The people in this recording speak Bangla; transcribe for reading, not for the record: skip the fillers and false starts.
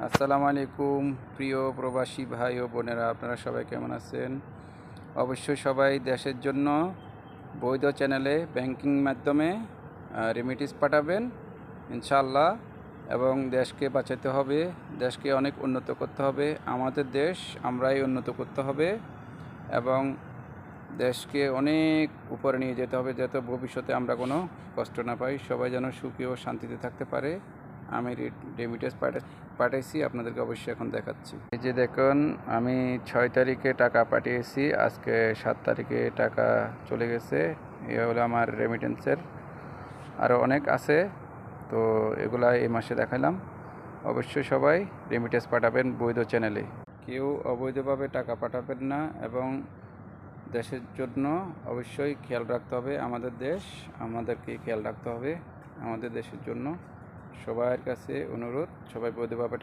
আসসালামু আলাইকুম প্রিয় প্রবাসী ভাই ও বোনেরা, আপনারা সবাই কেমন আছেন? অবশ্যই সবাই দেশের জন্য বৈধ চ্যানেলে ব্যাংকিং মাধ্যমে রেমিটেন্স পাঠাবেন ইনশাআল্লাহ। এবং দেশকে বাঁচাতে হবে, দেশকে অনেক উন্নত করতে হবে। আমাদের দেশ আমরাই উন্নত করতে হবে এবং দেশকে অনেক উপরে নিয়ে যেতে হবে, যাতে ভবিষ্যতে আমরা কোনো কষ্ট না পাই, সবাই যেন সুখী ও শান্তিতে থাকতে পারে। আমি রেমিটেন্স পাঠাইছি, আপনাদেরকে অবশ্যই এখন দেখাচ্ছি। এই যে দেখুন, আমি 6 তারিখে টাকা পাঠিয়েছি, আজকে 7 তারিখে টাকা চলে গেছে। এ হলো আমার রেমিটেন্সের। আরও অনেক আছে, তো এগুলা এই মাসে দেখালাম। অবশ্যই সবাই রেমিটেন্স পাঠাবেন বৈধ চ্যানেলে, কেউ অবৈধভাবে টাকা পাঠাবেন না। এবং দেশের জন্য অবশ্যই খেয়াল রাখতে হবে। আমাদের দেশ, আমাদেরকে খেয়াল রাখতে হবে। আমাদের দেশের জন্য সবার কাছে অনুরোধ, সবাই বৈধভাবে